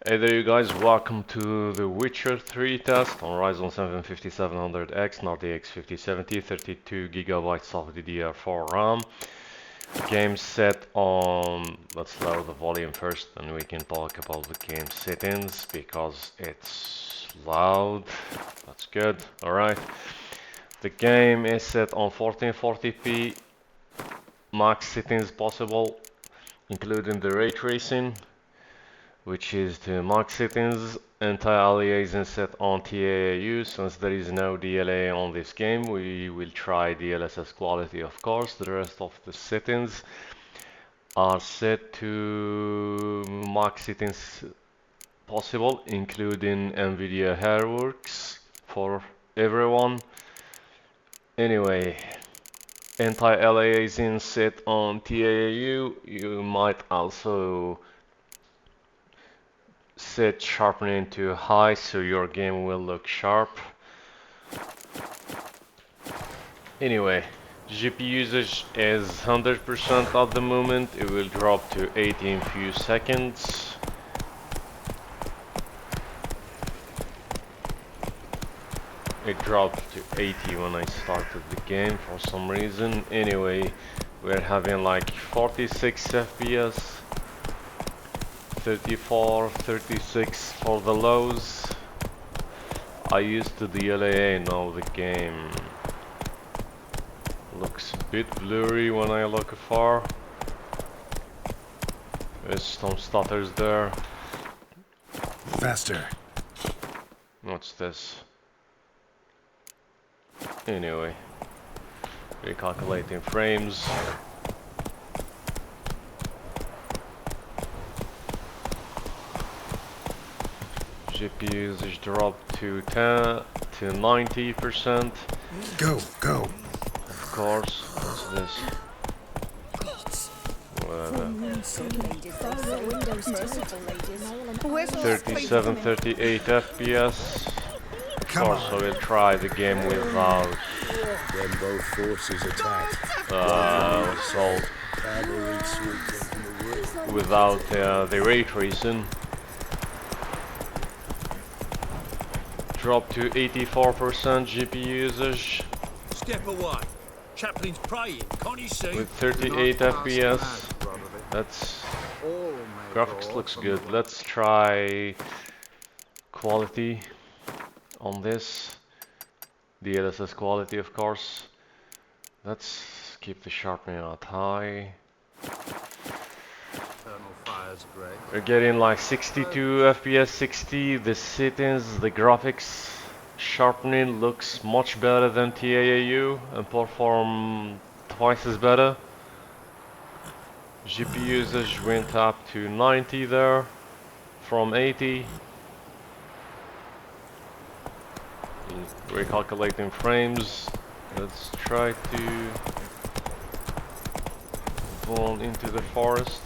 Hey there you guys, welcome to the Witcher 3 test on Ryzen 7 5700X and RTX 5070, 32GB of DDR4 RAM. Game set on, let's lower the volume first and we can talk about the game settings because it's loud. That's good, alright. The game is set on 1440p, max settings possible, including the Raytracing, which is the max settings. Anti-aliasing set on TAAU. Since there is no DLA on this game, we will try DLSS quality, of course. The rest of the settings are set to max settings possible, including Nvidia Hairworks for everyone. Anyway, anti-aliasing set on TAAU. You might also set sharpening to high so your game will look sharp. Anyway, GPU usage is 100% at the moment. It will drop to 80 in few seconds. It dropped to 80 when I started the game for some reason. Anyway, we're having like 46 FPS. 34, 36 for the lows. I used to DLA, now the game looks a bit blurry when I look afar. There's some stutters there. Faster. What's this? Anyway, recalculating frames. GPU usage dropped to 90%. Go. Of course. What's this? Whatever. 37, 38 FPS. Of course, so we'll try the game without When both forces attack. without the ray tracing. Drop to 84% GPU usage. Step away. Chaplain's praying. Can't you see? With 38 FPS. That's graphics looks good. Let's try quality on this. DLSS quality, of course. Let's keep the sharpening at high. We're getting like 62 FPS, 60. The settings, the graphics sharpening looks much better than TAAU and perform twice as better. GPU usage went up to 90 there from 80. Recalculating frames. Let's try to go on into the forest.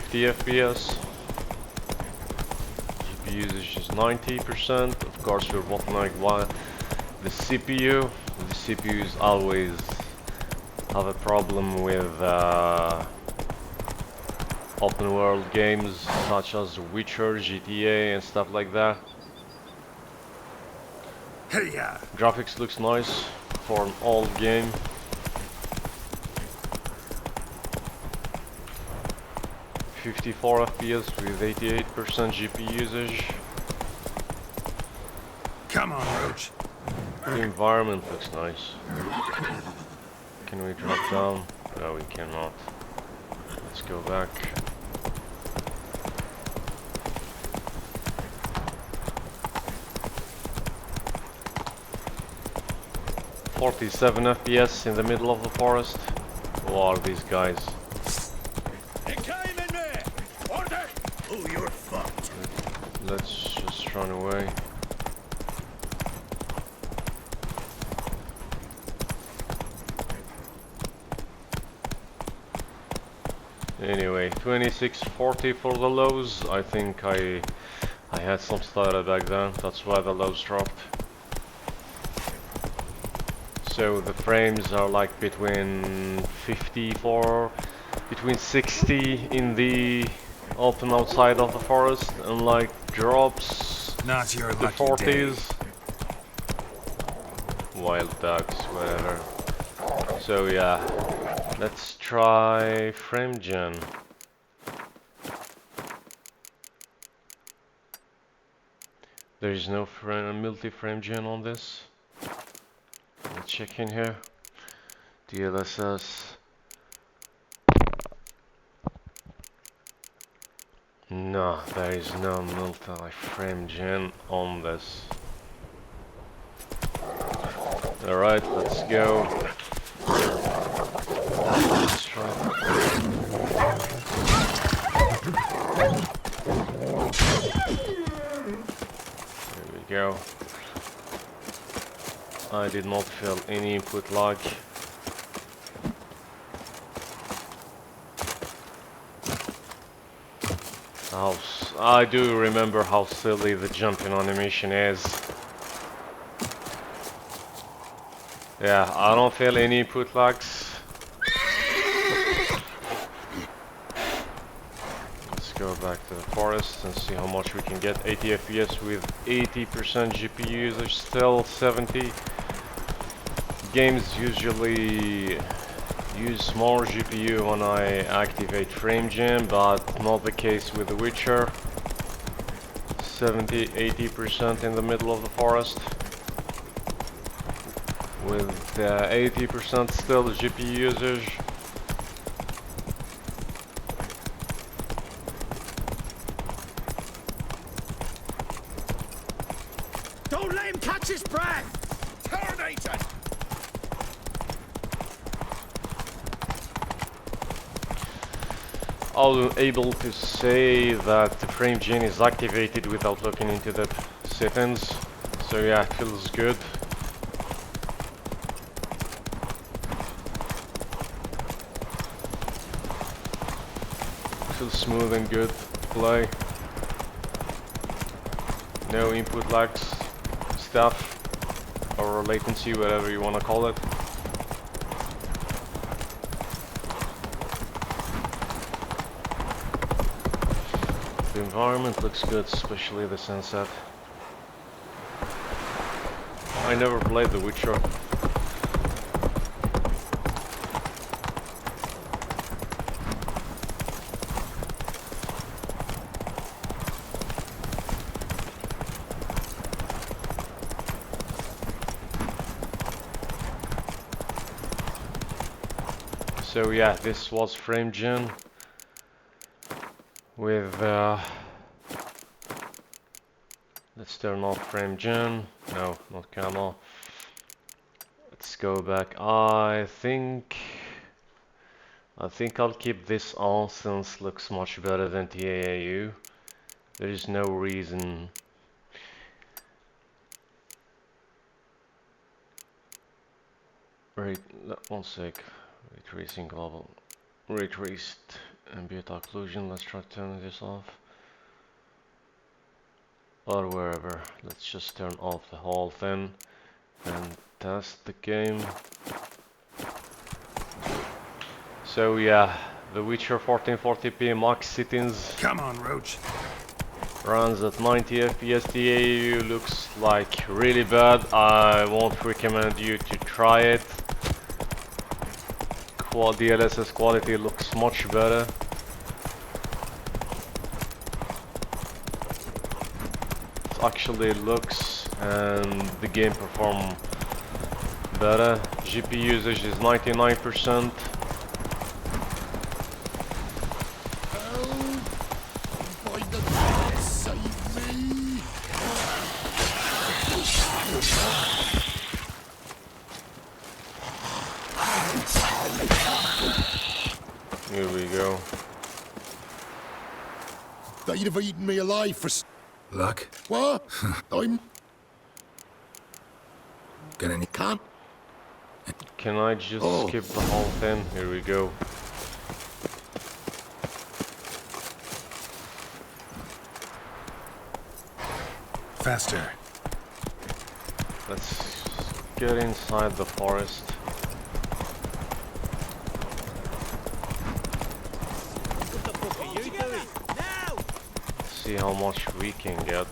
FPS. GPU usage is 90%. Of course, we're bottlenecking the CPU. The CPUs always have a problem with open world games such as Witcher, GTA, and stuff like that. Hey, yeah. Graphics looks nice for an old game. .54 FPS with 88% GPU usage. Come on, Roach. The environment looks nice. Can we drop down? No, we cannot. Let's go back. .47 FPS in the middle of the forest. Who are these guys? Let's just run away. Anyway, 2640 for the lows. I think I had some stutter back then. That's why the lows dropped. So the frames are like between 60 in the open outside of the forest, and like drops Not your to lucky 40s. Wild dogs, whatever. So yeah, let's try frame gen. There is no multi-frame gen on this. Let's check in here. DLSS. No, there is no multi-frame gen on this. Alright, let's go. Let's try. There we go. I did not feel any input lag. I do remember how silly the jumping animation is. Yeah, I don't feel any input lags. Let's go back to the forest and see how much we can get. 80 FPS with 80% GPU usage, still 70. Games usually use more GPU when I activate frame gen, but not the case with The Witcher. 70-80% in the middle of the forest, with 80% still GPU usage. Don't let him catch his breath! Terminated! I was able to say that the frame gen is activated without looking into the settings, so yeah, it feels good. Feels smooth and good to play. No input lags, stuff, or latency, whatever you want to call it. The environment looks good, especially the sunset. I never played The Witcher. So yeah, this was frame gen with let's turn off frame gen. No, not camo. Let's go back. I think I'll keep this on since it looks much better than TAAU. There is no reason. Wait, one sec. Raytracing global. Raytraced ambient occlusion. Let's try turning this off. Or wherever. Let's just turn off the whole thing and test the game. So yeah, The Witcher 1440p max settings. Come on, Roach. Runs at 90 FPS. TAU looks like really bad. I won't recommend you to try it. DLSS quality looks much better. It actually looks and the game perform better. GPU usage is 99%. Here we go. Thought you'd have eaten me alive for luck. What? I'm gonna can't. Can I just skip the whole thing? Here we go. Faster. Let's get inside the forest. What the fuck are you doing? Now! See how much we can get.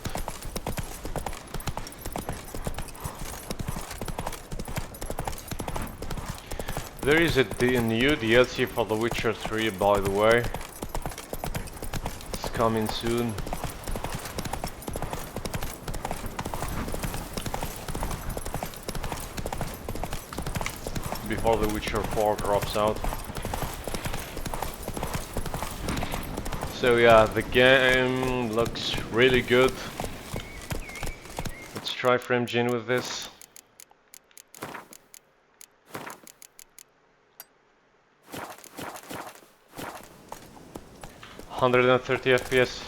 There is a new DLC for The Witcher 3, by the way. It's coming soon. Before The Witcher 4 drops out. So yeah, the game looks really good. Let's try FrameGen with this. (130 FPS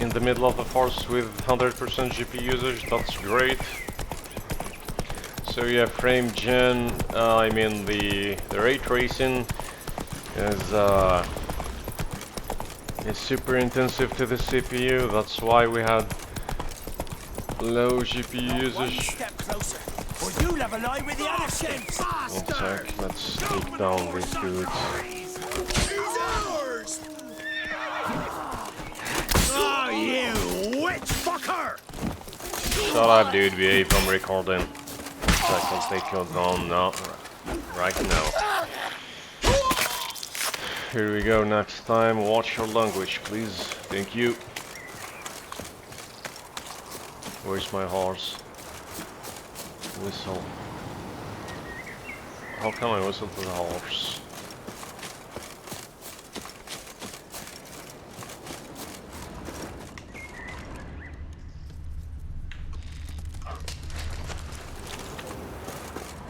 in the middle of the forest with 100% GPU usage. That's great. So yeah, FrameGen, I mean the Raytracing is super intensive to the CPU. That's why we had low GPU usage. Step closer, or you'll have a lie with the other shapes. One sec, let's take down these dudes. Oh, you witch fucker! Shut up, dude, behave, I'm recording. I can take you down now, right now. Here we go, next time, watch your language, please. Thank you. Where's my horse? Whistle. How can I whistle to the horse?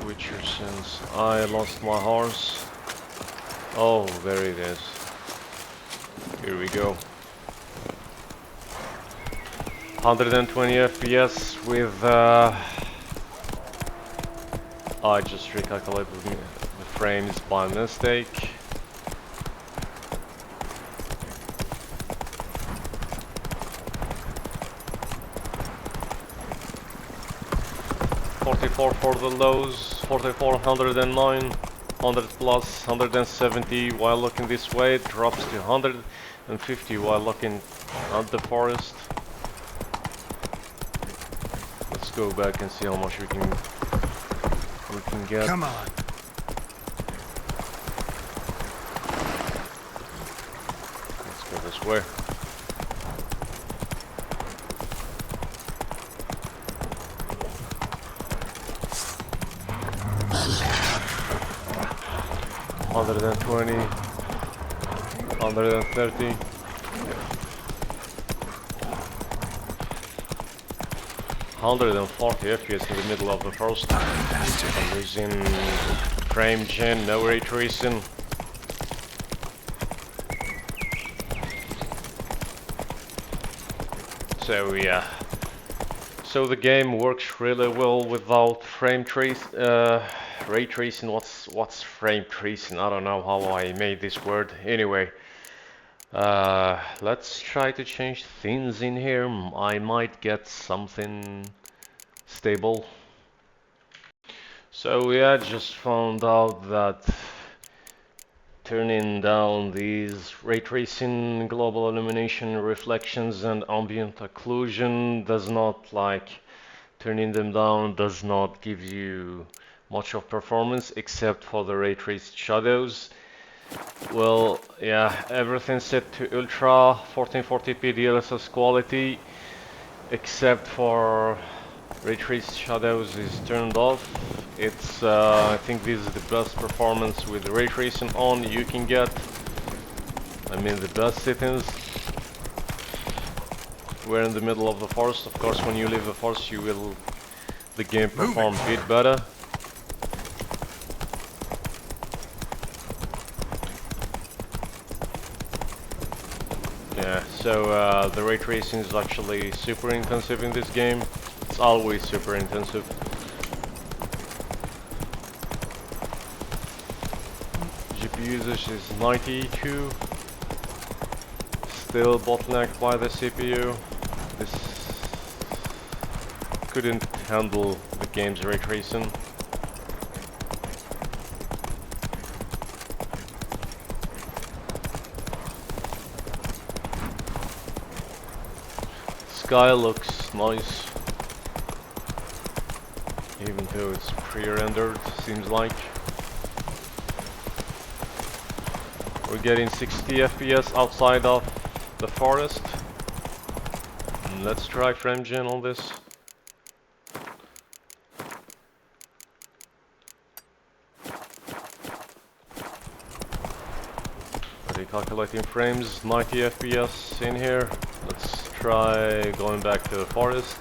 Witcher since I lost my horse. Oh, there it is. Here we go. 120 FPS with I just recalculated the frames by mistake. (44 for the lows, 44, 109, 100 plus, 170 while looking this way, it drops to 150 while looking at the forest. Let's go back and see how much we can get. Come on. Let's go this way. (120, 130). (140 FPS in the middle of the forest. I'm using FrameGen, no Raytracing. So yeah. So the game works really well without ray tracing. What's frame tracing? I don't know how I made this word. Anyway, let's try to change things in here. I might get something stable. So yeah, just found out that turning down these ray tracing, global illumination, reflections, and ambient occlusion does not, like, turning them down does not give you much of performance except for the ray traced shadows. Well, yeah, everything's set to ultra 1440p DLSS quality except for ray traced shadows is turned off. It's I think this is the best performance with ray tracing on you can get. I mean the best settings. We're in the middle of the forest. Of course, when you leave the forest, the game perform a bit better. Yeah, so the ray tracing is actually super intensive in this game. It's always super intensive. GPU usage is 92. Still bottlenecked by the CPU. This couldn't handle the game's ray tracing. sky looks nice, even though it's pre-rendered, seems like. We're getting 60 FPS outside of the forest. And let's try frame gen on this. Calculating frames, 90 FPS in here. Let's try going back to the forest,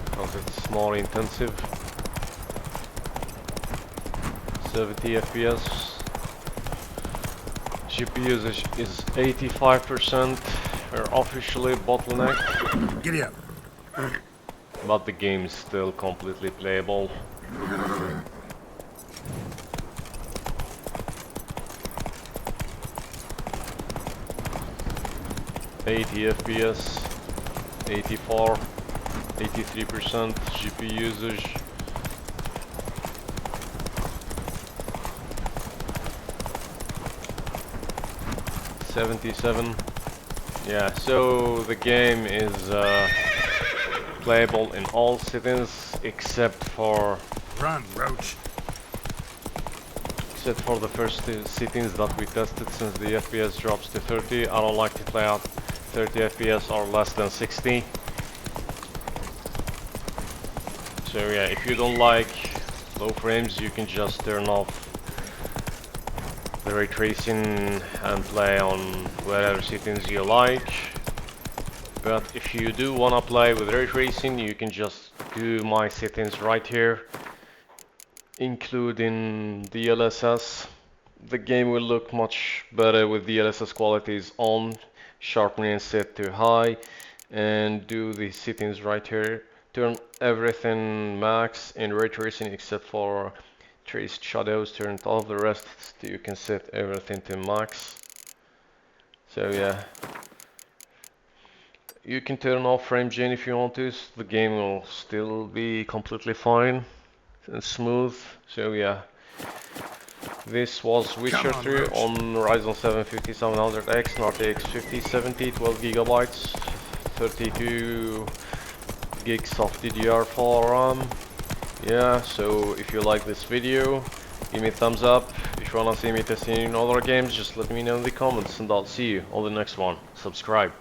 because it's more intensive. 70 FPS. GPU usage is 85%. We're officially bottlenecked. Giddy up. But the game is still completely playable. 80 FPS, 84, 83% GPU usage. $77. Yeah, so the game is playable in all settings except for Run, Roach. except for the first settings that we tested, since the FPS drops to 30. I don't like to play out 30 FPS or less than 60. So yeah, if you don't like low frames, you can just turn off the ray tracing and play on whatever settings you like. But if you do wanna play with ray tracing, you can just do my settings right here, including DLSS. The game will look much better with DLSS qualities on, sharpening set to high, and do the settings right here. Turn everything max in ray tracing except for traced shadows, turn it off. The rest you can set everything to max. So yeah, you can turn off frame gen if you want to. The game will still be completely fine and smooth. So yeah, this was Witcher 3 on Ryzen 7 5700X and RTX 5070, 12 gigabytes, 32 gigs of DDR4 RAM. Yeah, so if you like this video, give me a thumbs up. If you wanna see me testing in other games, just let me know in the comments, and I'll see you on the next one. Subscribe.